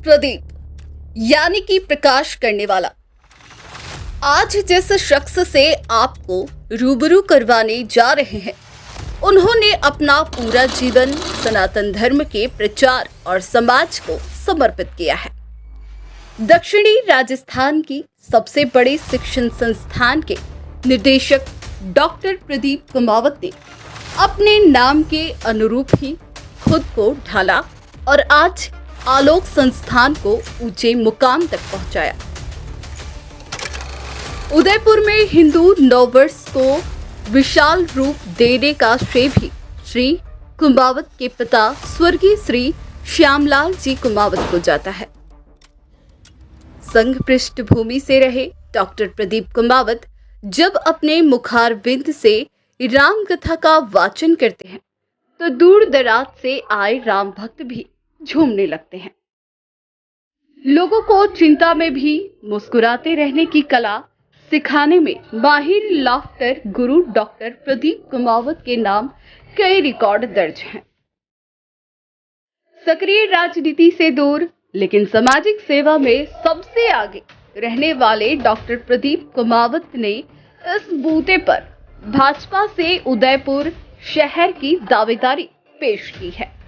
प्रदीप यानी कि प्रकाश करने वाला। आज जिस शख्स से आपको रूबरू करवाने जा रहे हैं, उन्होंने अपना पूरा जीवन सनातन धर्म के प्रचार और समाज को समर्पित किया है। दक्षिणी राजस्थान की सबसे बड़े शिक्षण संस्थान के निदेशक डॉक्टर प्रदीप कुमावत ने अपने नाम के अनुरूप ही खुद को ढाला और आज आलोक संस्थान को ऊंचे मुकाम तक पहुंचाया। उदयपुर में हिंदू नववर्ष को विशाल रूप देने का श्रेय भी श्री कुमावत के पिता स्वर्गीय श्री श्यामलाल जी कुमावत को जाता है। संघ पृष्ठभूमि से रहे डॉक्टर प्रदीप कुमावत जब अपने मुखारविंद से राम कथा का वाचन करते हैं तो दूर दराज से आए राम भक्त भी झूमने लगते हैं। लोगों को चिंता में भी मुस्कुराते रहने की कला सिखाने में माहिर लाफ्टर गुरु डॉक्टर प्रदीप कुमावत के नाम कई रिकॉर्ड दर्ज हैं। सक्रिय राजनीति से दूर लेकिन सामाजिक सेवा में सबसे आगे रहने वाले डॉक्टर प्रदीप कुमावत ने इस बूते पर भाजपा से उदयपुर शहर की दावेदारी पेश की है।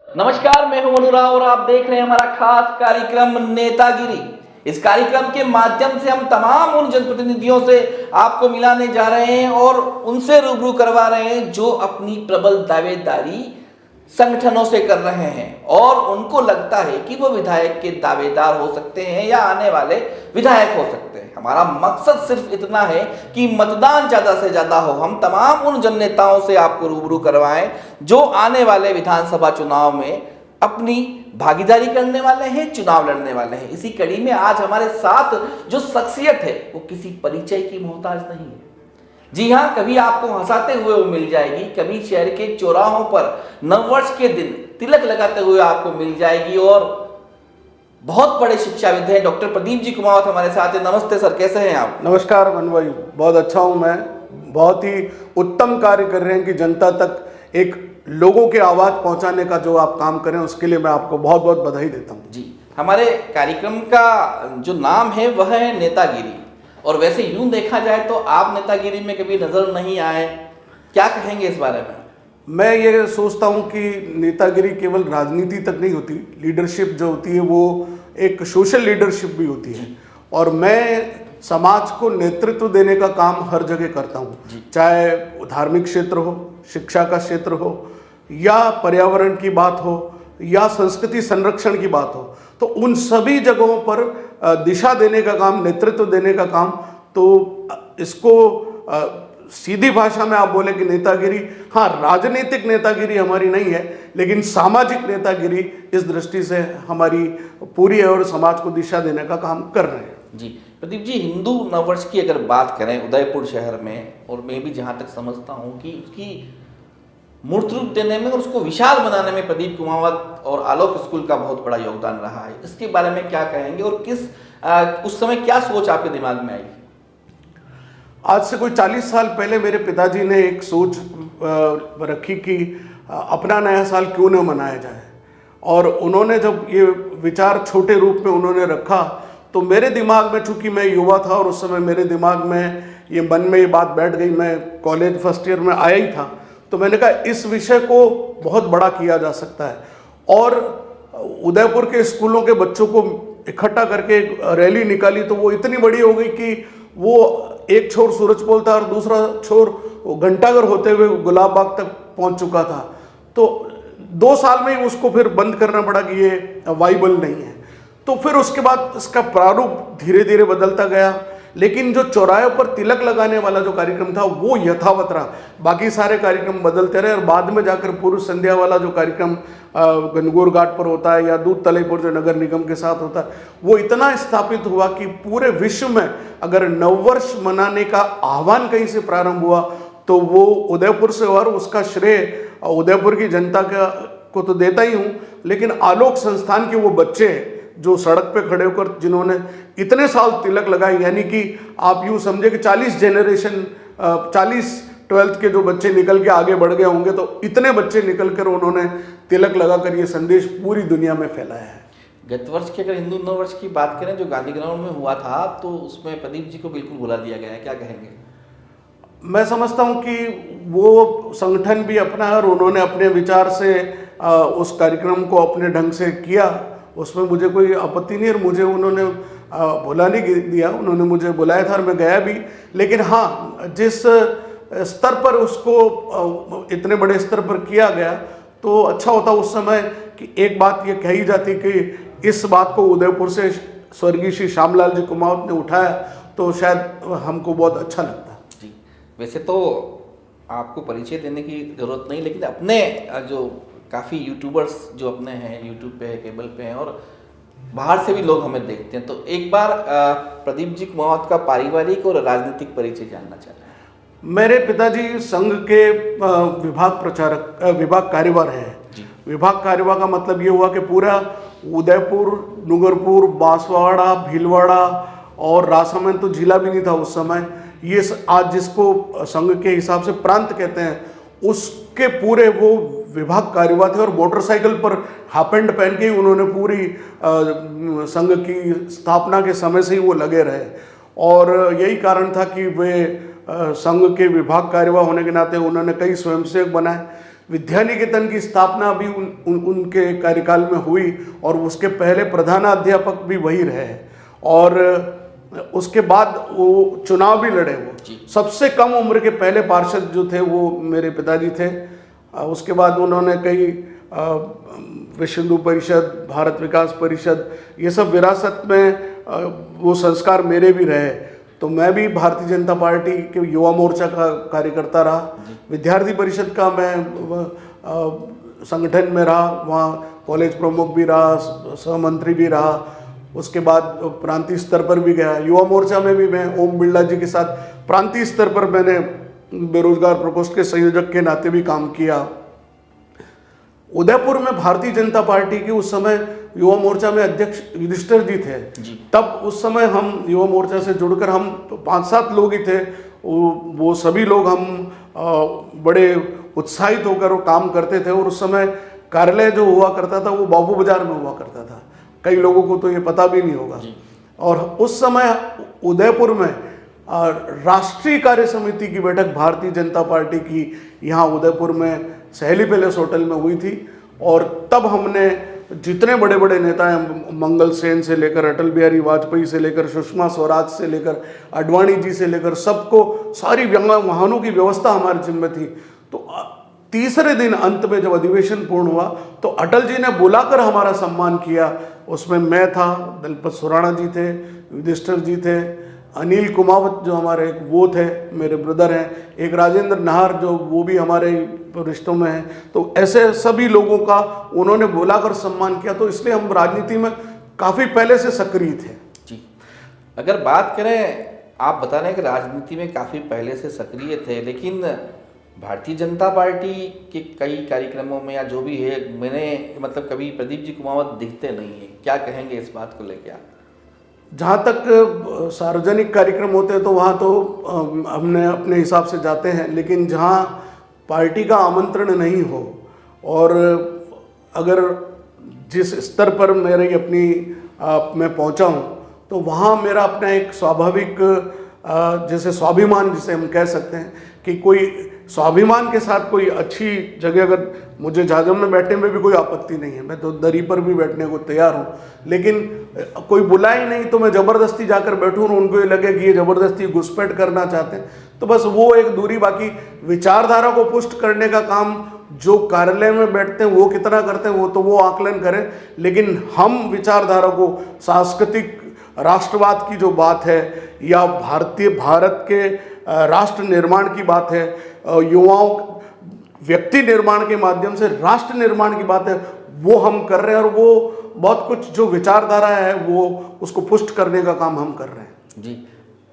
नमस्कार, मैं हूं मनु राव और आप देख रहे हैं हमारा खास कार्यक्रम नेतागिरी। इस कार्यक्रम के माध्यम से हम तमाम उन जनप्रतिनिधियों से आपको मिलाने जा रहे हैं और उनसे रूबरू करवा रहे हैं जो अपनी प्रबल दावेदारी संगठनों से कर रहे हैं और उनको लगता है कि वो विधायक के दावेदार हो सकते हैं या आने वाले विधायक हो सकते हैं। हमारा मकसद सिर्फ इतना है कि मतदान ज्यादा से ज्यादा हो। हम तमाम उन जन नेताओं से आपको रूबरू करवाएं जो आने वाले विधानसभा चुनाव में अपनी भागीदारी करने वाले हैं, चुनाव लड़ने वाले हैं। इसी कड़ी में आज हमारे साथ जो शख्सियत है वो किसी परिचय की मोहताज नहीं है। जी हाँ, कभी आपको हंसाते हुए वो मिल जाएगी, कभी शहर के चौराहों पर नववर्ष के दिन तिलक लगाते हुए आपको मिल जाएगी और बहुत बड़े शिक्षाविद हैं डॉक्टर प्रदीप जी कुमावत हमारे साथ हैं। नमस्ते सर, कैसे हैं आप? नमस्कार मनु भाई, बहुत अच्छा हूँ मैं। बहुत ही उत्तम कार्य कर रहे हैं कि जनता तक एक लोगों की आवाज़ पहुंचाने का जो आप काम करें उसके लिए मैं आपको बहुत बहुत बधाई देता हूँ। जी, हमारे कार्यक्रम का जो नाम है वह है नेतागिरी और वैसे यूं देखा जाए तो आप नेतागिरी में कभी नजर नहीं आए, क्या कहेंगे इस बारे में? मैं ये सोचता हूँ कि नेतागिरी केवल राजनीति तक नहीं होती, लीडरशिप जो होती है वो एक सोशल लीडरशिप भी होती है और मैं समाज को नेतृत्व देने का काम हर जगह करता हूँ, चाहे धार्मिक क्षेत्र हो, शिक्षा का क्षेत्र हो या पर्यावरण की बात हो या संस्कृति संरक्षण की बात हो। तो उन सभी जगहों पर दिशा देने का काम, नेतृत्व देने का काम, तो इसको सीधी भाषा में आप बोले कि नेतागिरी, हाँ राजनीतिक नेतागिरी हमारी नहीं है लेकिन सामाजिक नेतागिरी इस दृष्टि से हमारी पूरी है और समाज को दिशा देने का काम कर रहे हैं। जी प्रदीप जी, हिंदू नववर्ष की अगर बात करें उदयपुर शहर में, और मैं भी जहाँ तक समझता हूँ कि उसकी मूर्त रूप देने में और उसको विशाल बनाने में प्रदीप कुमावत और आलोक स्कूल का बहुत बड़ा योगदान रहा है, इसके बारे में क्या कहेंगे और उस समय क्या सोच आपके दिमाग में आई? आज से कोई 40 साल पहले मेरे पिताजी ने एक सोच रखी कि अपना नया साल क्यों न मनाया जाए और उन्होंने जब ये विचार छोटे रूप में उन्होंने रखा तो मेरे दिमाग में, चूंकि मैं युवा था और उस समय मेरे दिमाग में ये मन में ये बात बैठ गई, मैं कॉलेज फर्स्ट ईयर में आया ही था, तो मैंने कहा इस विषय को बहुत बड़ा किया जा सकता है और उदयपुर के स्कूलों के बच्चों को इकट्ठा करके एक रैली निकाली तो वो इतनी बड़ी हो गई कि वो एक छोर सूरजपोल था और दूसरा छोर घंटाघर होते हुए गुलाब बाग तक पहुंच चुका था। तो 2 साल में ही उसको फिर बंद करना पड़ा कि ये वाइबल नहीं है। तो फिर उसके बाद इसका प्रारूप धीरे धीरे बदलता गया, लेकिन जो चौराहे पर तिलक लगाने वाला जो कार्यक्रम था वो यथावत रहा। बाकी सारे कार्यक्रम बदलते रहे और बाद में जाकर पूर्व संध्या वाला जो कार्यक्रम गनगौर घाट पर होता है या दूध तलेपुर जो नगर निगम के साथ होता है, वो इतना स्थापित हुआ कि पूरे विश्व में अगर नववर्ष मनाने का आह्वान कहीं से प्रारंभ हुआ तो वो उदयपुर से हुआ। और उसका श्रेय उदयपुर की जनता को तो देता ही हूँ, लेकिन आलोक संस्थान के वो बच्चे जो सड़क पे खड़े होकर जिन्होंने इतने साल तिलक लगाए, यानी कि आप यूँ समझे कि 40 जनरेशन 40 12th के जो बच्चे निकल के आगे बढ़ गए होंगे, तो इतने बच्चे निकल कर उन्होंने तिलक लगाकर ये संदेश पूरी दुनिया में फैलाया है। गत वर्ष की अगर हिंदू नव वर्ष की बात करें जो गांधी ग्राउंड में हुआ था, तो उसमें प्रदीप जी को बिल्कुल भुला दिया गया है, क्या कहेंगे? मैं समझता हूँ कि वो संगठन भी अपना है और उन्होंने अपने विचार से उस कार्यक्रम को अपने ढंग से किया, उसमें मुझे कोई आपत्ति नहीं। और मुझे उन्होंने बुला नहीं दिया, उन्होंने मुझे बुलाया था और मैं गया भी। लेकिन हाँ, जिस स्तर पर उसको इतने बड़े स्तर पर किया गया, तो अच्छा होता उस समय कि एक बात ये कही जाती कि इस बात को उदयपुर से स्वर्गीय श्री श्यामलाल जी कुमावत ने उठाया, तो शायद हमको बहुत अच्छा लगता। जी, वैसे तो आपको परिचय देने की ज़रूरत नहीं, लेकिन अपने जो काफ़ी यूट्यूबर्स जो अपने हैं, यूट्यूब पे है, केबल पे हैं और बाहर से भी लोग हमें देखते हैं, तो एक बार प्रदीप जी कुमावत का पारिवारिक और राजनीतिक परिचय जानना चाहते हैं। मेरे पिताजी संघ के विभाग कार्यवाह हैं। विभाग कार्यवाह का मतलब ये हुआ कि पूरा उदयपुर, डूंगरपुर, बांसवाड़ा, भीलवाड़ा और राजसमंद तो जिला भी नहीं था उस समय, ये आज जिसको संघ के हिसाब से प्रांत कहते हैं, उसके पूरे वो विभाग कार्यवाह थे। और मोटरसाइकिल पर हाफ पैंट पहन के ही उन्होंने पूरी संघ की स्थापना के समय से ही वो लगे रहे। और यही कारण था कि वे संघ के विभाग कार्यवाह होने के नाते उन्होंने कई स्वयंसेवक बनाए। विद्यानिकेतन की स्थापना भी उनके कार्यकाल में हुई और उसके पहले प्रधानाध्यापक भी वही रहे। और उसके बाद वो चुनाव भी लड़े। वो सबसे कम उम्र के पहले पार्षद जो थे वो मेरे पिताजी थे। उसके बाद उन्होंने कई विश्व हिंदू परिषद, भारत विकास परिषद, ये सब विरासत में वो संस्कार मेरे भी रहे। तो मैं भी भारतीय जनता पार्टी के युवा मोर्चा का कार्यकर्ता रहा, विद्यार्थी परिषद का मैं संगठन में रहा, वहाँ कॉलेज प्रमुख भी रहा, सहमंत्री भी रहा। उसके बाद प्रांतीय स्तर पर भी गया। युवा मोर्चा में भी मैं ओम बिरला जी के साथ प्रांतीय स्तर पर मैंने बेरोजगार प्रकोष्ठ के संयोजक के नाते भी काम किया। उदयपुर में भारतीय जनता पार्टी की उस समय युवा मोर्चा में अध्यक्ष युधिष्ठिर जी थे। तब उस समय हम युवा मोर्चा से जुड़कर हम 5-7 लोग ही थे। वो सभी लोग हम बड़े उत्साहित होकर वो काम करते थे। और उस समय कार्यालय जो हुआ करता था वो बाबू बाजार में हुआ करता था, कई लोगों को तो ये पता भी नहीं होगा। और उस समय उदयपुर में राष्ट्रीय कार्य समिति की बैठक भारतीय जनता पार्टी की यहाँ उदयपुर में सहेली पैलेस होटल में हुई थी। और तब हमने जितने बड़े बड़े नेता हैं, मंगल सेन से लेकर अटल बिहारी वाजपेयी से लेकर सुषमा स्वराज से लेकर आडवाणी जी से लेकर सबको, सारी वाहनों की व्यवस्था हमारे जिम्मे थी। तो तीसरे दिन अंत में जब अधिवेशन पूर्ण हुआ तो अटल जी ने बुलाकर हमारा सम्मान किया। उसमें मैं था, दलपत सुराणा जी थे, युधिष्ठिर जी थे, अनिल कुमावत जो हमारे एक वो थे, मेरे ब्रदर हैं, एक राजेंद्र नाहर जो वो भी हमारे रिश्तों में हैं। तो ऐसे सभी लोगों का उन्होंने बुलाकर सम्मान किया। तो इसलिए हम राजनीति में काफ़ी पहले से सक्रिय थे। जी, अगर बात करें, आप बता रहे हैं कि राजनीति में काफ़ी पहले से सक्रिय थे, लेकिन भारतीय जनता पार्टी के कई कार्यक्रमों में या जो भी है, मैंने मतलब कभी प्रदीप जी कुमावत दिखते नहीं है, क्या कहेंगे इस बात को लेकर आप? जहाँ तक सार्वजनिक कार्यक्रम होते हैं तो वहाँ तो हमने अपने हिसाब से जाते हैं, लेकिन जहाँ पार्टी का आमंत्रण नहीं हो और अगर जिस स्तर पर मेरी अपनी मैं पहुँचा हूँ तो वहाँ मेरा अपना एक स्वाभाविक जैसे स्वाभिमान जिसे हम कह सकते हैं कि कोई स्वाभिमान के साथ कोई अच्छी जगह, अगर मुझे झाझम में बैठने में भी कोई आपत्ति नहीं है, मैं तो दरी पर भी बैठने को तैयार हूँ, लेकिन कोई बुलाए नहीं तो मैं ज़बरदस्ती जाकर बैठूँ और उनको ये लगे कि ये ज़बरदस्ती घुसपैठ करना चाहते हैं, तो बस वो एक दूरी। बाकी विचारधारा को पुष्ट करने का काम जो कार्यालय में बैठते हैं वो कितना करते हैं वो तो वो आकलन करें, लेकिन हम विचारधारा को, सांस्कृतिक राष्ट्रवाद की जो बात है या भारत के राष्ट्र निर्माण की बात है, युवाओं व्यक्ति निर्माण के माध्यम से राष्ट्र निर्माण की बात है, वो हम कर रहे हैं। और वो बहुत कुछ जो विचारधारा है वो उसको पुष्ट करने का काम हम कर रहे हैं। जी,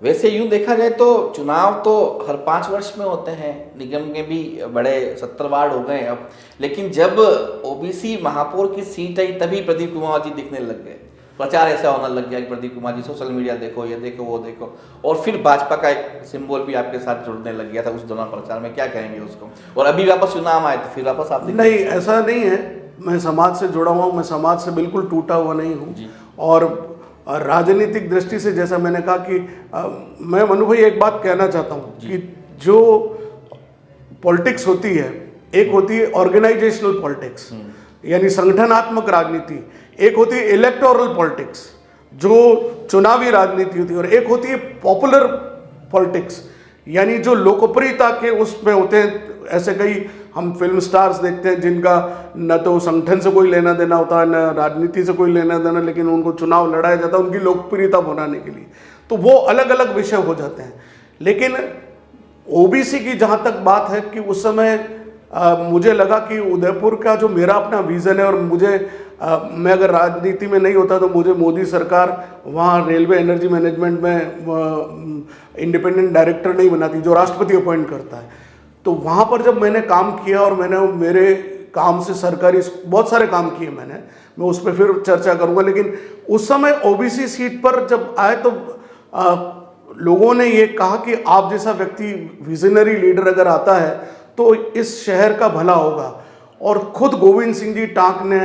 वैसे यूँ देखा जाए तो चुनाव तो हर 5 वर्ष में होते हैं, निगम के भी बड़े 70 वार्ड हो गए अब, लेकिन जब ओबीसी महापौर की सीट आई तभी प्रदीप कुमावत जी दिखने लग गए। प्रचार ऐसा होने लग गया कि प्रदीप कुमार जी सोशल मीडिया देखो, ये देखो, वो देखो, और फिर भाजपा का एक सिंबल भी आपके साथ जुड़ने लग गया था उस दौरान प्रचार में, क्या कहेंगे उसको? और अभी वापस चुनाव आए तो फिर वापस आप देखिए। नहीं, ऐसा नहीं है। मैं समाज से जुड़ा हुआ हूँ, मैं समाज से बिल्कुल टूटा हुआ नहीं हूँ। और राजनीतिक दृष्टि से जैसा मैंने कहा कि मैं मनु भाई एक बात कहना चाहता हूँ कि जो पॉलिटिक्स होती है, एक होती है ऑर्गेनाइजेशनल पॉलिटिक्स यानी संगठनात्मक राजनीति, एक होती है इलेक्टोरल पॉलिटिक्स जो चुनावी राजनीति होती है, और एक होती है पॉपुलर पॉलिटिक्स यानी जो लोकप्रियता के उसमें होते हैं। ऐसे कई हम फिल्म स्टार्स देखते हैं जिनका न तो संगठन से कोई लेना देना होता है, न राजनीति से कोई लेना देना, लेकिन उनको चुनाव लड़ाया जाता है उनकी लोकप्रियता बनाने के लिए, तो वो अलग अलग विषय हो जाते हैं। लेकिन ओबीसी की जहाँ तक बात है कि उस समय मुझे लगा कि उदयपुर का जो मेरा अपना विज़न है, और मैं अगर राजनीति में नहीं होता तो मुझे मोदी सरकार वहाँ रेलवे एनर्जी मैनेजमेंट में इंडिपेंडेंट डायरेक्टर नहीं बनाती जो राष्ट्रपति अपॉइंट करता है। तो वहाँ पर जब मैंने काम किया, और मैंने मेरे काम से सरकारी बहुत सारे काम किए मैं उस पर फिर चर्चा करूँगा, लेकिन उस समय ओबीसी सीट पर जब आए तो लोगों ने ये कहा कि आप जैसा व्यक्ति विजनरी लीडर अगर आता है तो इस शहर का भला होगा। और खुद गोविंद सिंह जी टांक ने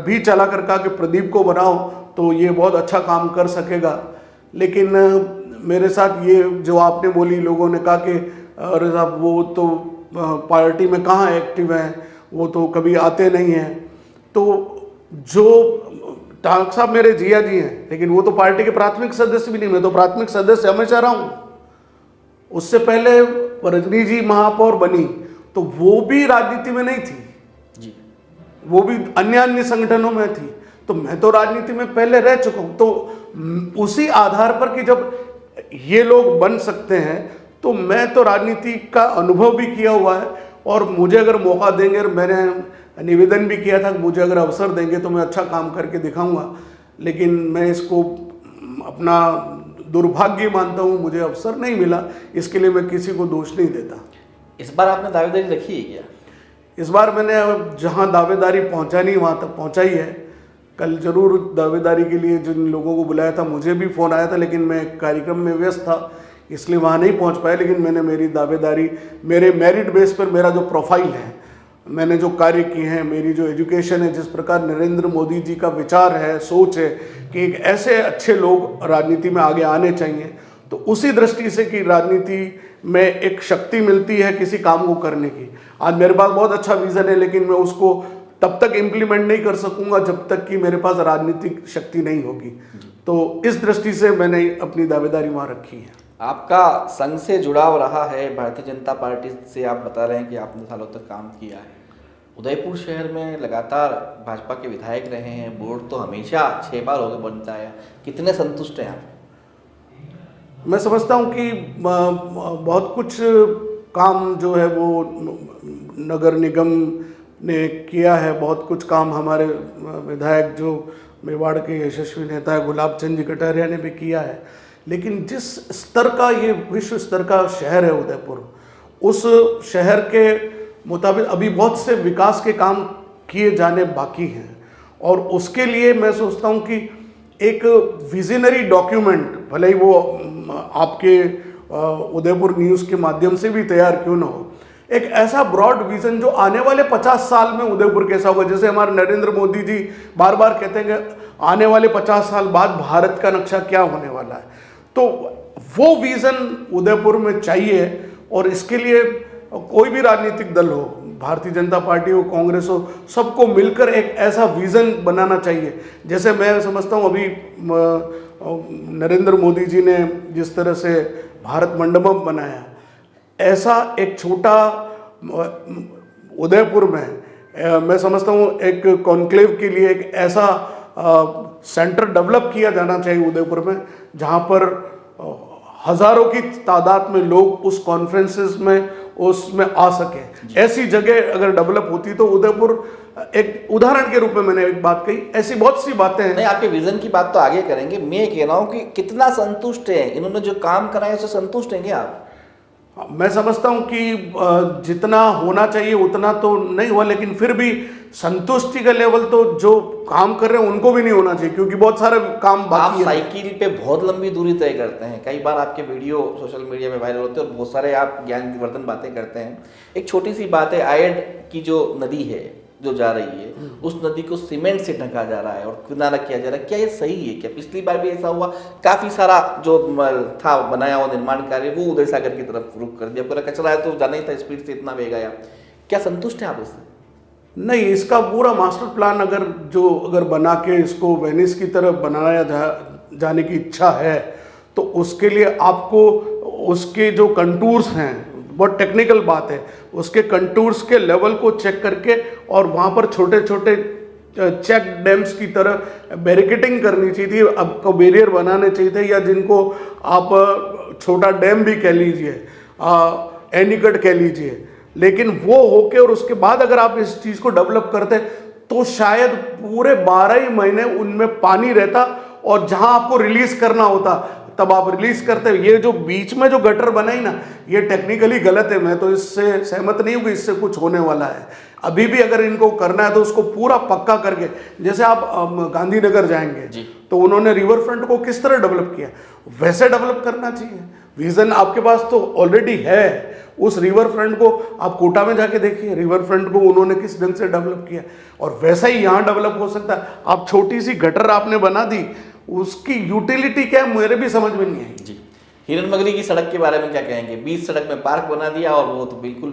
भी चला कर कहा कि प्रदीप को बनाओ तो ये बहुत अच्छा काम कर सकेगा। लेकिन मेरे साथ ये जो आपने बोली, लोगों ने कहा कि अरे साहब वो तो पार्टी में कहाँ एक्टिव हैं, वो तो कभी आते नहीं हैं। तो जो टांक साहब मेरे जिया जी हैं, लेकिन वो तो पार्टी के प्राथमिक सदस्य भी नहीं, मैं तो प्राथमिक सदस्य हमेशा रहा हूँ। उससे पहले रजनी जी महापौर बनी तो वो भी राजनीति में नहीं थी जी, वो भी अन्य संगठनों में थी, तो मैं तो राजनीति में पहले रह चुका हूँ। तो उसी आधार पर कि जब ये लोग बन सकते हैं तो मैं तो राजनीति का अनुभव भी किया हुआ है, और मुझे अगर मौका देंगे, और मैंने निवेदन भी किया था कि मुझे अगर अवसर देंगे तो मैं अच्छा काम करके दिखाऊंगा। लेकिन मैं इसको अपना दुर्भाग्य मानता हूँ, मुझे अवसर नहीं मिला, इसके लिए मैं किसी को दोष नहीं देता। इस बार आपने दावेदारी रखी है क्या? इस बार मैंने जहाँ दावेदारी पहुँचानी वहाँ तक पहुँचाई है। कल जरूर दावेदारी के लिए जिन लोगों को बुलाया था, मुझे भी फ़ोन आया था, लेकिन मैं कार्यक्रम में व्यस्त था इसलिए वहाँ नहीं पहुँच पाया। लेकिन मैंने मेरी दावेदारी, मेरे मेरिट बेस पर मेरा जो प्रोफाइल है, मैंने जो कार्य किए हैं, मेरी जो एजुकेशन है, जिस प्रकार नरेंद्र मोदी जी का विचार है, सोच है कि एक ऐसे अच्छे लोग राजनीति में आगे आने चाहिए, तो उसी दृष्टि से कि राजनीति में एक शक्ति मिलती है किसी काम को करने की। आज मेरे पास बहुत अच्छा विज़न है, लेकिन मैं उसको तब तक इम्प्लीमेंट नहीं कर सकूंगा जब तक कि मेरे पास राजनीतिक शक्ति नहीं होगी। तो इस दृष्टि से मैंने अपनी दावेदारी वहाँ रखी है। आपका संघ से जुड़ाव रहा है, भारतीय जनता पार्टी से आप बता रहे हैं कि आपने सालों तक काम किया है। उदयपुर शहर में लगातार भाजपा के विधायक रहे हैं, बोर्ड तो हमेशा 6 बार होकर बनता है, कितने संतुष्ट हैं आप? मैं समझता हूँ कि बहुत कुछ काम जो है वो नगर निगम ने किया है, बहुत कुछ काम हमारे विधायक जो मेवाड़ के यशस्वी नेता है गुलाब चंद जी कटारिया ने भी किया है। लेकिन जिस स्तर का ये विश्व स्तर का शहर है उदयपुर, उस शहर के मुताबिक अभी बहुत से विकास के काम किए जाने बाकी हैं, और उसके लिए मैं सोचता हूँ कि एक विजनरी डॉक्यूमेंट, भले ही वो आपके उदयपुर न्यूज़ के माध्यम से भी तैयार क्यों ना हो, एक ऐसा ब्रॉड विजन जो आने वाले 50 साल में उदयपुर कैसा होगा। जैसे हमारे नरेंद्र मोदी जी बार बार कहते हैं कि आने वाले 50 साल बाद भारत का नक्शा क्या होने वाला है, तो वो विजन उदयपुर में चाहिए। और इसके लिए कोई भी राजनीतिक दल हो, भारतीय जनता पार्टी हो, कांग्रेस हो, सबको मिलकर एक ऐसा विजन बनाना चाहिए। जैसे मैं समझता हूँ अभी नरेंद्र मोदी जी ने जिस तरह से भारत मंडपम बनाया, ऐसा एक छोटा उदयपुर में मैं समझता हूँ एक कॉन्क्लेव के लिए एक ऐसा सेंटर डेवलप किया जाना चाहिए उदयपुर में, जहाँ पर हजारों की तादाद में लोग उस कॉन्फ्रेंसेस में उसमें आ सकें। ऐसी जगह अगर डेवलप होती तो उदयपुर, एक उदाहरण के रूप में मैंने एक बात कही, ऐसी बहुत सी बातें हैं। नहीं, आपके विजन की बात तो आगे करेंगे, मैं कह रहा हूँ कि कितना संतुष्ट है इन्होंने जो काम कराया, उससे संतुष्ट हैं क्या आप? मैं समझता हूं कि जितना होना चाहिए उतना तो नहीं हुआ, लेकिन फिर भी संतुष्टि का लेवल तो जो काम कर रहे हैं उनको भी नहीं होना चाहिए, क्योंकि बहुत सारे काम आप बाकी है। साइकिल पे बहुत लंबी दूरी तय करते हैं, कई बार आपके वीडियो सोशल मीडिया में वायरल होते हैं और बहुत सारे आप ज्ञानवर्धन बातें करते हैं। एक छोटी सी बात है, आयड की जो नदी है जो जा रही है, उस नदी को सीमेंट से ढका जा रहा है और किनारा किया जा रहा है, क्या ये सही है? क्या पिछली बार भी ऐसा हुआ? काफी सारा जो था बनाया हुआ निर्माण कार्य वो उदय सागर की तरफ रुख कर दिया, पूरा कचरा है तो जाना ही था, स्पीड से इतना बह गया। क्या संतुष्ट है आप इससे? नहीं, इसका पूरा मास्टर प्लान अगर बना के इसको वेनिस की तरफ बनाया जाने की इच्छा है, तो उसके लिए आपको उसके जो कंटूर्स हैं, बहुत टेक्निकल बात है, उसके कंटूर्स के लेवल को चेक करके और वहाँ पर छोटे छोटे चेक डैम्स की तरह बैरिकेडिंग करनी चाहिए थी, आपको बैरियर बनाने चाहिए थे, या जिनको आप छोटा डैम भी कह लीजिए, एनीकट कह लीजिए। लेकिन वो होके और उसके बाद अगर आप इस चीज़ को डेवलप करते तो शायद पूरे 12 ही महीने उनमें पानी रहता, और जहां आपको रिलीज करना होता तब आप रिलीज करते। ये जो बीच में जो गटर बनाई ना, ये टेक्निकली गलत है, मैं तो इससे सहमत नहीं हूँ कि इससे कुछ होने वाला है। अभी भी अगर इनको करना है तो उसको पूरा पक्का करके, जैसे आप गांधीनगर जाएंगे तो उन्होंने रिवर फ्रंट को किस तरह डेवलप किया, वैसे डेवलप करना चाहिए। विजन आपके पास तो ऑलरेडी है। उस रिवर फ्रंट को आप कोटा में जाके देखिए, रिवर फ्रंट को उन्होंने किस ढंग से डेवलप किया, और वैसा ही यहाँ डेवलप हो सकता है। आप छोटी सी गटर आपने बना दी, उसकी यूटिलिटी क्या है मेरे भी समझ में नहीं आई। जी, हिरन मगरी की सड़क के बारे में क्या कहेंगे? 20 सड़क में पार्क बना दिया और वो तो बिल्कुल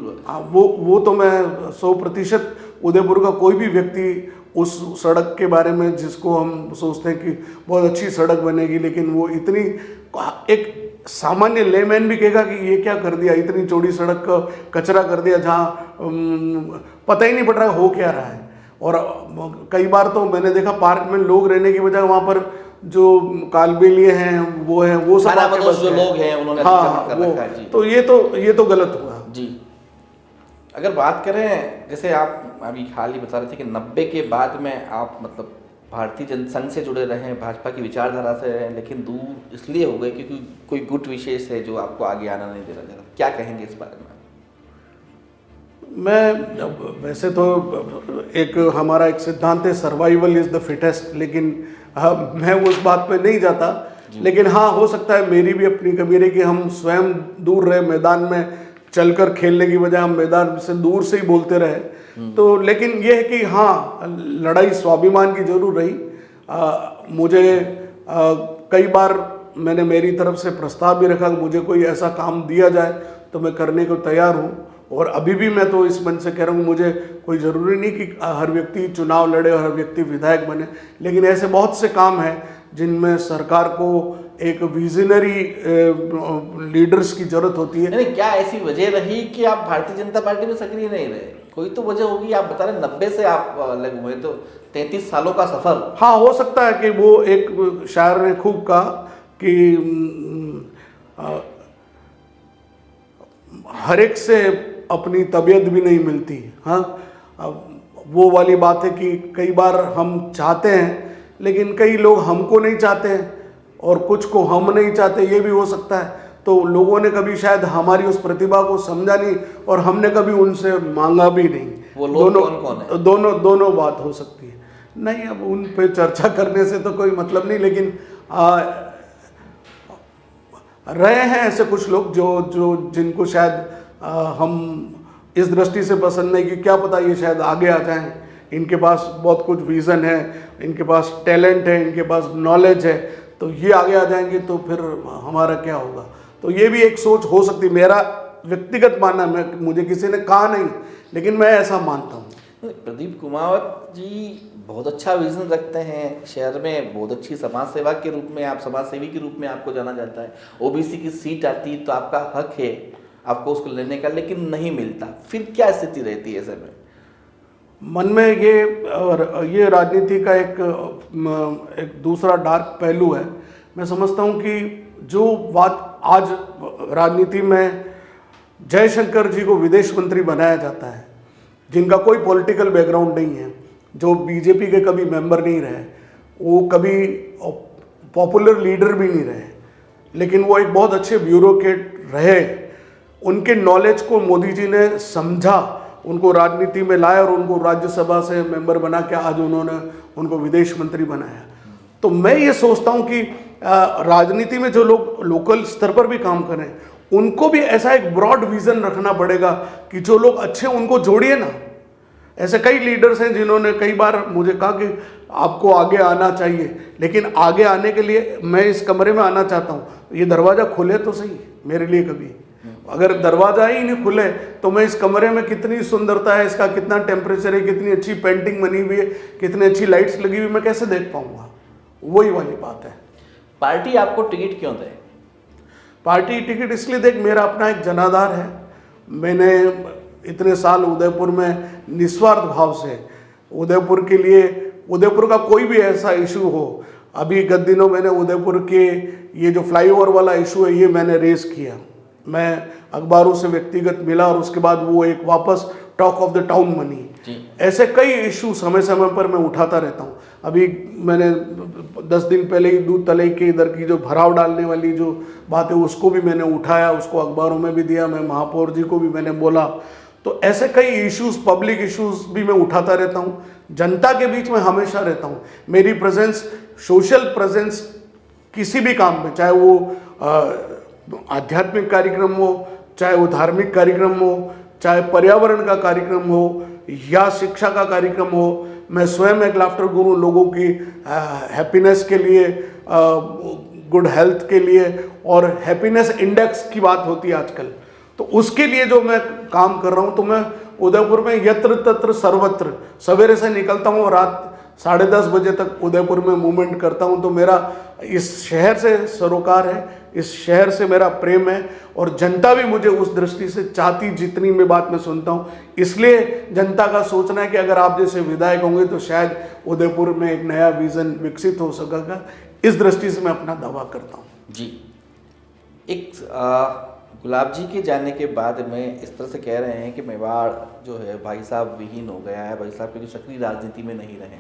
वो तो मैं 100% उदयपुर का कोई भी व्यक्ति उस सड़क के बारे में, जिसको हम सोचते हैं कि बहुत अच्छी सड़क बनेगी, लेकिन वो इतनी, एक सामान्य लेमैन भी कहेगा कि ये क्या कर दिया, इतनी चौड़ी सड़क का कचरा कर दिया जहाँ पता ही नहीं पड़ रहा हो क्या रहा है। और कई बार तो मैंने देखा पार्क में लोग रहने की बजाय वहाँ पर जो कालबेलिए हैं वो सब जो लोग हैं उन्होंने कर रखा है। तो ये तो गलत हुआ जी। अगर बात करें, जैसे आप अभी हाल ही बता रहे थे कि 90 के बाद में आप मतलब भारतीय जनसंघ से जुड़े रहे हैं, भाजपा की विचारधारा से रहे हैं, लेकिन दूर इसलिए हो गए क्योंकि कोई गुट विशेष है जो आपको आगे आना नहीं दे रहा जरा, क्या कहेंगे इस बारे में? मैं वैसे तो हमारा एक सिद्धांत है, सर्वाइवल इज द फिटेस्ट, लेकिन मैं उस बात पे नहीं जाता। लेकिन हाँ, हो सकता है मेरी भी अपनी कमी रही कि हम स्वयं दूर रहे, मैदान में चलकर खेलने की बजाय हम मैदान से दूर से ही बोलते रहे। तो लेकिन ये है कि हाँ, लड़ाई स्वाभिमान की जरूर रही। मुझे कई बार मैंने मेरी तरफ से प्रस्ताव भी रखा कि मुझे कोई ऐसा काम दिया जाए तो मैं करने को तैयार हूँ, और अभी भी मैं तो इस मन से कह रहा हूँ, मुझे कोई ज़रूरी नहीं कि हर व्यक्ति चुनाव लड़े और हर व्यक्ति विधायक बने, लेकिन ऐसे बहुत से काम हैं जिनमें सरकार को एक विजनरी लीडर्स की जरूरत होती है। नहीं, क्या ऐसी वजह रही कि आप भारतीय जनता पार्टी में सक्रिय नहीं रहे? कोई तो वजह होगी। आप बता रहे 90 से आप अलग हुए, तो 33 सालों का सफर। हाँ, हो सकता है कि वो एक शायर ने खूब कहा कि हर एक से अपनी तबीयत भी नहीं मिलती। हाँ, वो वाली बात है कि कई बार हम चाहते हैं लेकिन कई लोग हमको नहीं चाहते हैं, और कुछ को हम नहीं चाहते, ये भी हो सकता है। तो लोगों ने कभी शायद हमारी उस प्रतिभा को समझा नहीं, और हमने कभी उनसे मांगा भी नहीं। वो लोग कौन है? दोनों बात हो सकती है। नहीं, अब उन पे चर्चा करने से तो कोई मतलब नहीं, लेकिन रहे हैं ऐसे कुछ लोग जो जिनको शायद हम इस दृष्टि से पसंद नहीं कि क्या पता ये शायद आगे आ जाएं, इनके पास बहुत कुछ विज़न है, इनके पास टैलेंट है, इनके पास नॉलेज है, तो ये आगे आ जाएंगे तो फिर हमारा क्या होगा। तो ये भी एक सोच हो सकती, मेरा व्यक्तिगत मानना, मुझे किसी ने कहा नहीं, लेकिन मैं ऐसा मानता हूँ। प्रदीप कुमावत जी बहुत अच्छा विजन रखते हैं, शहर में बहुत अच्छी समाज सेवा के रूप में, आप समाज सेवी के रूप में आपको जाना जाता है। ओबीसी की सीट आती है तो आपका हक है आपको उसको लेने का, लेकिन नहीं मिलता, फिर क्या स्थिति रहती है ऐसे में? मन में ये राजनीति का एक दूसरा डार्क पहलू है। मैं समझता हूँ कि जो बात आज राजनीति में जयशंकर जी को विदेश मंत्री बनाया जाता है, जिनका कोई पॉलिटिकल बैकग्राउंड नहीं है, जो बीजेपी के कभी मेंबर नहीं रहे, वो कभी पॉपुलर लीडर भी नहीं रहे, लेकिन वो एक बहुत अच्छे ब्यूरोक्रेट रहे। उनके नॉलेज को मोदी जी ने समझा, उनको राजनीति में लाया और उनको राज्यसभा से मेंबर बना के आज उन्होंने उनको विदेश मंत्री बनाया। तो मैं ये सोचता हूँ कि राजनीति में जो लोग लोकल स्तर पर भी काम करें उनको भी ऐसा एक ब्रॉड विजन रखना पड़ेगा कि जो लोग अच्छे उनको जोड़िए ना। ऐसे कई लीडर्स हैं जिन्होंने कई बार मुझे कहा कि आपको आगे आना चाहिए, लेकिन आगे आने के लिए मैं इस कमरे में आना चाहता हूँ, ये दरवाज़ा खुले तो सही मेरे लिए। कभी अगर दरवाज़ा ही नहीं खुले तो मैं इस कमरे में कितनी सुंदरता है, इसका कितना टेम्परेचर है, कितनी अच्छी पेंटिंग बनी हुई है, कितनी अच्छी लाइट्स लगी हुई, मैं कैसे देख पाऊँगा। वही वाली बात है। पार्टी आपको टिकट क्यों दे? पार्टी टिकट इसलिए देख, मेरा अपना एक जनाधार है। मैंने इतने साल उदयपुर में निस्वार्थ भाव से उदयपुर के लिए, उदयपुर का कोई भी ऐसा इशू हो, अभी गत दिनों मैंने उदयपुर के ये जो फ्लाईओवर वाला इशू है ये मैंने रेस किया। मैं अखबारों से व्यक्तिगत मिला और उसके बाद वो एक वापस टॉक ऑफ द टाउन बनी। ऐसे कई इशू समय समय पर मैं उठाता रहता हूँ। अभी मैंने 10 दिन पहले ही दूध तलाई के इधर की जो भराव डालने वाली जो बात है उसको भी मैंने उठाया, उसको अखबारों में भी दिया, मैं महापौर जी को भी मैंने बोला। तो ऐसे कई इश्यूज, पब्लिक इश्यूज भी मैं उठाता रहता हूँ, जनता के बीच में हमेशा रहता हूँ। मेरी प्रेजेंस, सोशल प्रेजेंस किसी भी काम में, चाहे वो आध्यात्मिक कार्यक्रम हो, चाहे वो धार्मिक कार्यक्रम हो, चाहे पर्यावरण का कार्यक्रम हो या शिक्षा का कार्यक्रम हो, मैं स्वयं एक लाफ्टर गुरु, लोगों की हैप्पीनेस के लिए, गुड हेल्थ के लिए, और हैप्पीनेस इंडेक्स की बात होती है आजकल, तो उसके लिए जो मैं काम कर रहा हूँ। तो मैं उदयपुर में यत्र तत्र सर्वत्र सवेरे से निकलता हूँ और रात 10:30 बजे तक उदयपुर में मूवमेंट करता हूँ। तो मेरा इस शहर से सरोकार है, इस शहर से मेरा प्रेम है, और जनता भी मुझे उस दृष्टि से चाहती, जितनी मैं बात में सुनता हूँ। इसलिए जनता का सोचना है कि अगर आप जैसे विधायक होंगे तो शायद उदयपुर में एक नया विजन विकसित हो सकेगा। इस दृष्टि से मैं अपना दावा करता हूँ। जी, एक गुलाब जी के जाने के बाद में इस तरह से कह रहे हैं कि मेवाड़ जो है भाई साहब विहीन हो गया है, भाई साहब की जो सक्रिय राजनीति में नहीं रहे,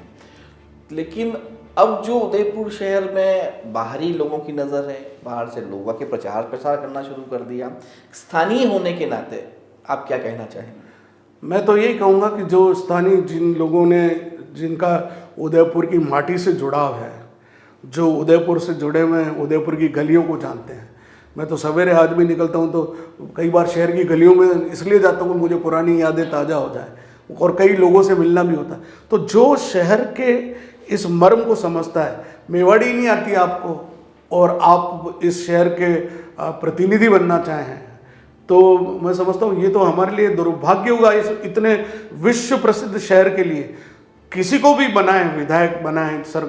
लेकिन अब जो उदयपुर शहर में बाहरी लोगों की नज़र है, बाहर से लोगों के प्रचार प्रसार करना शुरू कर दिया, स्थानीय होने के नाते आप क्या कहना चाहेंगे? मैं तो यही कहूँगा कि जो स्थानीय जिन लोगों ने, जिनका उदयपुर की माटी से जुड़ाव है, जो उदयपुर से जुड़े हुए हैं, उदयपुर की गलियों को जानते हैं। मैं तो सवेरे आज भी निकलता हूँ तो कई बार शहर की गलियों में इसलिए जाता हूँ कि मुझे पुरानी यादें ताज़ा हो जाए, और कई लोगों से मिलना भी होता है। तो जो शहर के इस मर्म को समझता है, मेवाड़ी नहीं आती आपको और आप इस शहर के प्रतिनिधि बनना चाहें, तो मैं समझता हूँ ये तो हमारे लिए दुर्भाग्य होगा। इस इतने विश्व प्रसिद्ध शहर के लिए किसी को भी बनाएं, विधायक बनाएं, सर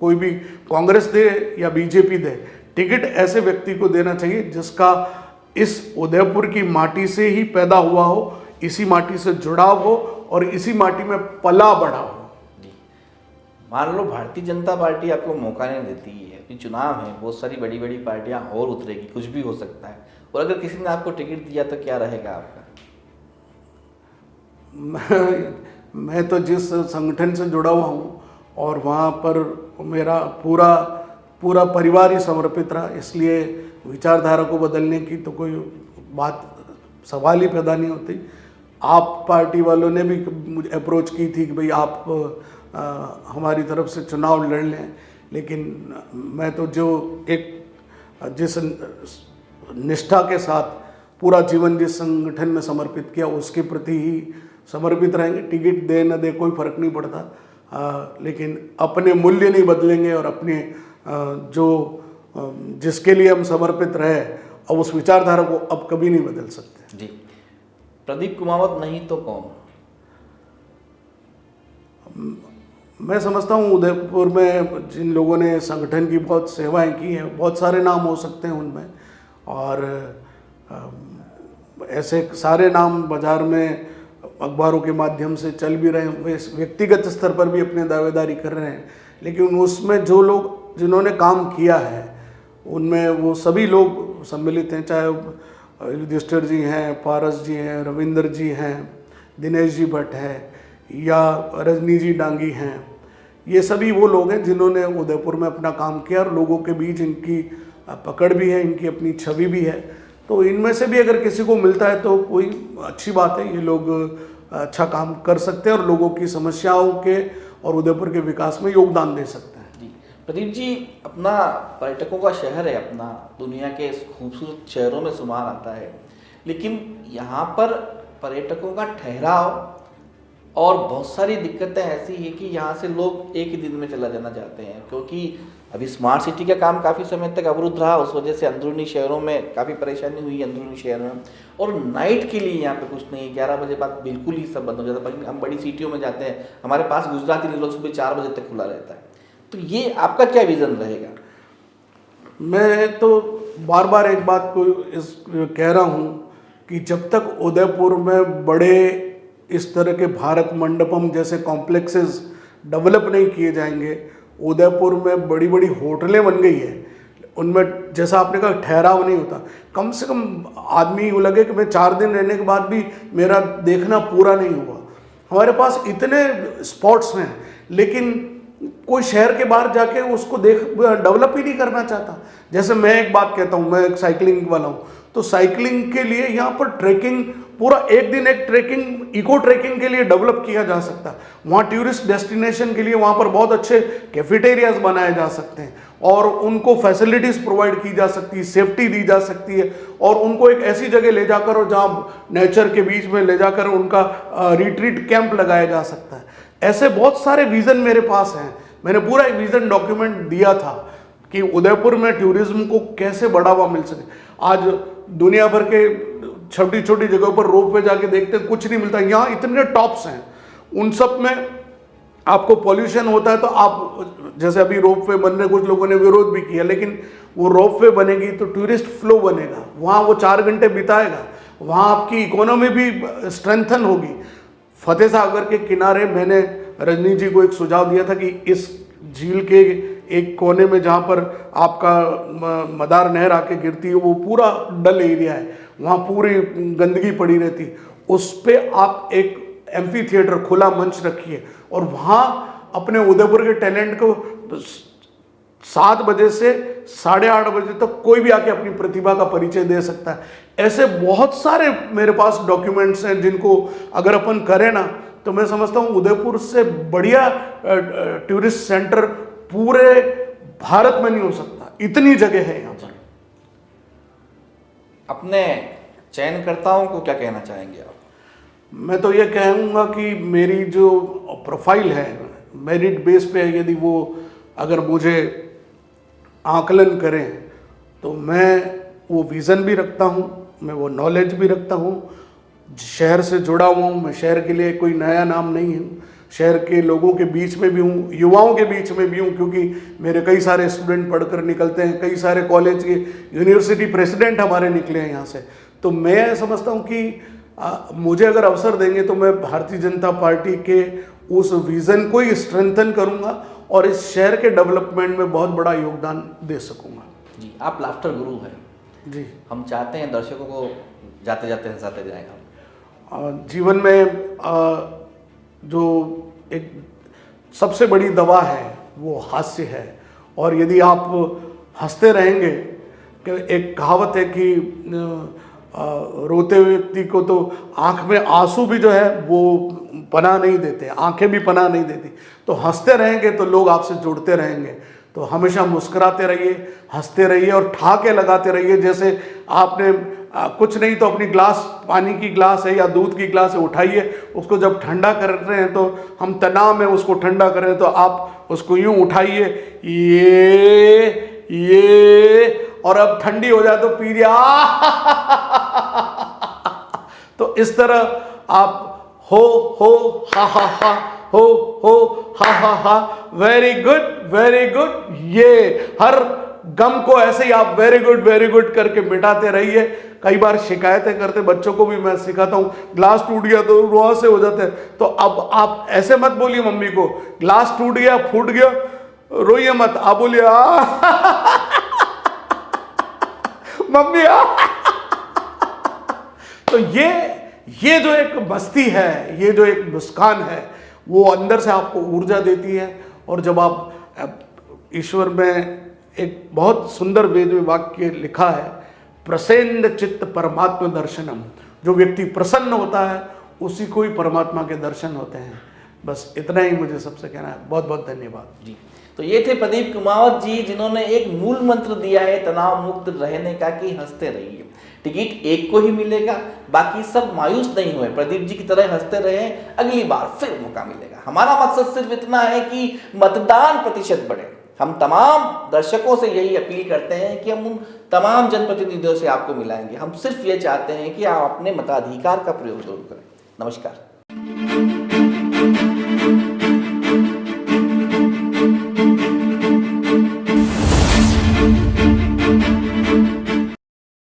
कोई भी कांग्रेस दे या बीजेपी दे, टिकट ऐसे व्यक्ति को देना चाहिए जिसका इस उदयपुर की माटी से ही पैदा हुआ हो, इसी माटी से जुड़ाव हो और इसी माटी में पला बढ़ा हो। मान लो भारतीय जनता पार्टी आपको मौका नहीं देती है, अभी चुनाव है, बहुत सारी बड़ी बड़ी पार्टियां और उतरेगी, कुछ भी हो सकता है, और अगर किसी ने आपको टिकट दिया तो क्या रहेगा आपका? मैं तो जिस संगठन से जुड़ा हुआ हूँ और वहाँ पर मेरा पूरा परिवार ही समर्पित रहा, इसलिए विचारधारा को बदलने की तो कोई बात, सवाल ही पैदा नहीं होती। आप पार्टी वालों ने भी मुझे अप्रोच की थी कि भाई आप हमारी तरफ से चुनाव लड़ लें, लेकिन मैं तो जो जिस निष्ठा के साथ पूरा जीवन जिस संगठन में समर्पित किया उसके प्रति ही समर्पित रहेंगे। टिकट दे न दे कोई फर्क नहीं पड़ता, लेकिन अपने मूल्य नहीं बदलेंगे और अपने जिसके लिए हम समर्पित रहे और उस विचारधारा को अब कभी नहीं बदल सकते। जी, प्रदीप कुमावत नहीं तो कौन? मैं समझता हूँ उदयपुर में जिन लोगों ने संगठन की बहुत सेवाएं की हैं, बहुत सारे नाम हो सकते हैं उनमें, और ऐसे सारे नाम बाजार में अखबारों के माध्यम से चल भी रहे हैं, वे व्यक्तिगत स्तर पर भी अपने दावेदारी कर रहे हैं, लेकिन उसमें जो लोग जिन्होंने काम किया है उनमें वो सभी लोग सम्मिलित हैं, चाहे युधिष्ठिर जी हैं, पारस जी हैं, रविंद्र जी हैं, दिनेश जी भट्ट है या रजनी जी डांगी हैं। ये सभी वो लोग हैं जिन्होंने उदयपुर में अपना काम किया और लोगों के बीच इनकी पकड़ भी है, इनकी अपनी छवि भी है। तो इनमें से भी अगर किसी को मिलता है तो कोई अच्छी बात है। ये लोग अच्छा काम कर सकते हैं और लोगों की समस्याओं के और उदयपुर के विकास में योगदान दे सकते हैं। जी प्रदीप जी, अपना पर्यटकों का शहर है, अपना दुनिया के खूबसूरत शहरों में शुमार आता है, लेकिन यहाँ पर पर्यटकों का ठहराव और बहुत सारी दिक्कतें ऐसी है कि यहाँ से लोग एक ही दिन में चला जाना चाहते हैं, क्योंकि अभी स्मार्ट सिटी का काम काफ़ी समय तक अवरुद्ध रहा, उस वजह से अंदरूनी शहरों में काफ़ी परेशानी हुई अंदरूनी शहर में, और नाइट के लिए यहाँ पे कुछ नहीं, 11 बजे बाद बिल्कुल ही सब बंद हो जाता है। हम बड़ी सिटियों में जाते हैं, हमारे पास गुजराती निरोध सुबह 4 बजे तक खुला रहता है, तो ये आपका क्या विज़न रहेगा? मैं तो बार बार एक बात को कह रहा हूँ कि जब तक उदयपुर में बड़े इस तरह के भारत मंडपम जैसे कॉम्प्लेक्सेस डेवलप नहीं किए जाएंगे, उदयपुर में बड़ी बड़ी होटलें बन गई है, उनमें जैसा आपने कहा ठहराव नहीं होता, कम से कम आदमी को लगे कि मैं 4 दिन रहने के बाद भी मेरा देखना पूरा नहीं हुआ। हमारे पास इतने स्पॉट्स हैं, लेकिन कोई शहर के बाहर जाके उसको डेवलप ही नहीं करना चाहता। जैसे मैं एक बात कहता हूँ, मैं एक साइकिलिंग वाला हूँ, तो साइकिलिंग के लिए यहाँ पर ट्रैकिंग पूरा एक दिन एक ट्रैकिंग इको ट्रैकिंग के लिए डेवलप किया जा सकता है। वहाँ टूरिस्ट डेस्टिनेशन के लिए वहाँ पर बहुत अच्छे कैफेटेरियाज बनाए जा सकते हैं और उनको फैसिलिटीज़ प्रोवाइड की जा सकती है, सेफ्टी दी जा सकती है, और उनको एक ऐसी जगह ले जाकर और जहाँ नेचर के बीच में ले जाकर उनका रिट्रीट कैंप लगाया जा सकता है। ऐसे बहुत सारे विज़न मेरे पास हैं। मैंने पूरा एक विज़न डॉक्यूमेंट दिया था कि उदयपुर में टूरिज्म को कैसे बढ़ावा मिल सके। आज दुनिया भर के छोटी छोटी जगहों पर रोप वे जाके देखते हैं, कुछ नहीं मिलता। यहाँ इतने टॉप्स हैं, उन सब में आपको पॉल्यूशन होता है, तो आप जैसे अभी रोप वे बन रहे, कुछ लोगों ने विरोध भी किया, लेकिन वो रोप वे बनेगी तो टूरिस्ट फ्लो बनेगा, वहाँ वो 4 घंटे बिताएगा, वहाँ आपकी इकोनॉमी भी स्ट्रेंथन होगी। फतेह सागर के किनारे मैंने रजनी जी को एक सुझाव दिया था कि इस झील के एक कोने में जहाँ पर आपका मदार नहर आके गिरती है, वो पूरा डल एरिया है, वहाँ पूरी गंदगी पड़ी रहती, उस पे आप एक एम्फी थिएटर खुला मंच रखिए और वहाँ अपने उदयपुर के टैलेंट को 7 बजे से 8:30 बजे तक कोई भी आके अपनी प्रतिभा का परिचय दे सकता है। ऐसे बहुत सारे मेरे पास डॉक्यूमेंट्स हैं जिनको अगर अपन करें ना, तो मैं समझता हूँ उदयपुर से बढ़िया टूरिस्ट सेंटर पूरे भारत में नहीं हो सकता, इतनी जगह है यहाँ पर। अपने चयनकर्ताओं को क्या कहना चाहेंगे आप? मैं तो ये कहूँगा कि मेरी जो प्रोफाइल है मेरिट बेस पे, यदि वो अगर मुझे आकलन करें तो मैं वो विज़न भी रखता हूँ, मैं वो नॉलेज भी रखता हूँ, शहर से जुड़ा हुआ हूँ, मैं शहर के लिए कोई नया नाम नहीं हूँ, शहर के लोगों के बीच में भी हूँ, युवाओं के बीच में भी हूँ, क्योंकि मेरे कई सारे स्टूडेंट पढ़कर निकलते हैं, कई सारे कॉलेज के यूनिवर्सिटी प्रेसिडेंट हमारे निकले हैं यहाँ से। तो मैं समझता हूँ कि मुझे अगर अवसर देंगे तो मैं भारतीय जनता पार्टी के उस विज़न को ही स्ट्रेंथन करूँगा और इस शहर के डेवलपमेंट में बहुत बड़ा योगदान दे सकूँगा। जी, आप लाफ्टर गुरु हैं जी, हम चाहते हैं दर्शकों को जाते जाते हंसाते जाएं हम। जीवन में जो एक सबसे बड़ी दवा है वो हास्य है, और यदि आप हंसते रहेंगे, एक कहावत है कि रोते हुए व्यक्ति को तो आंख में आंसू भी जो है वो पनाह नहीं देते, आंखें भी पनाह नहीं देती, तो हंसते रहेंगे तो लोग आपसे जुड़ते रहेंगे। तो हमेशा मुस्कुराते रहिए, हंसते रहिए और ठहाके लगाते रहिए। जैसे आपने कुछ नहीं तो अपनी ग्लास, पानी की ग्लास है या दूध की ग्लास है, उठाइए, उसको जब ठंडा कर रहे हैं तो हम तनाव में उसको ठंडा कर रहे हैं, तो आप उसको यूं उठाइए, ये और अब ठंडी हो जाए तो पीजिए। तो इस तरह आप हो हा हो हा, वेरी गुड। ये हर गम को ऐसे ही आप वेरी गुड करके मिटाते रहिए। कई बार शिकायतें करते बच्चों को भी मैं सिखाता हूँ, ग्लास टूट गया तो वहां से हो जाते हैं, तो अब आप ऐसे मत बोलिए मम्मी को, ग्लास टूट गया, फूट गया, रोइए मत, आप बोलिए मम्मी तो ये जो एक मस्ती है, ये जो एक मुस्कान है, वो अंदर से आपको ऊर्जा देती है। और जब आप ईश्वर में एक बहुत सुंदर वेद में वाक्य लिखा है, प्रसन्न चित्त परमात्म दर्शनम, जो व्यक्ति प्रसन्न होता है उसी को ही परमात्मा के दर्शन होते हैं। बस इतना ही मुझे सबसे कहना है। बहुत बहुत धन्यवाद जी। तो ये थे प्रदीप कुमावत जी, जिन्होंने एक मूल मंत्र दिया है तनाव मुक्त रहने का कि हंसते रहिए। टिकट एक को ही मिलेगा, बाकी सब मायूस नहीं हुए, प्रदीप जी की तरह हंसते रहे, अगली बार फिर मौका मिलेगा। हमारा मकसद सिर्फ इतना है कि मतदान प्रतिशत बढ़े। हम तमाम दर्शकों से यही अपील करते हैं कि हम उन तमाम जनप्रतिनिधियों से आपको मिलाएंगे। हम सिर्फ ये चाहते हैं कि आप अपने मताधिकार का प्रयोग जरूर करें। नमस्कार।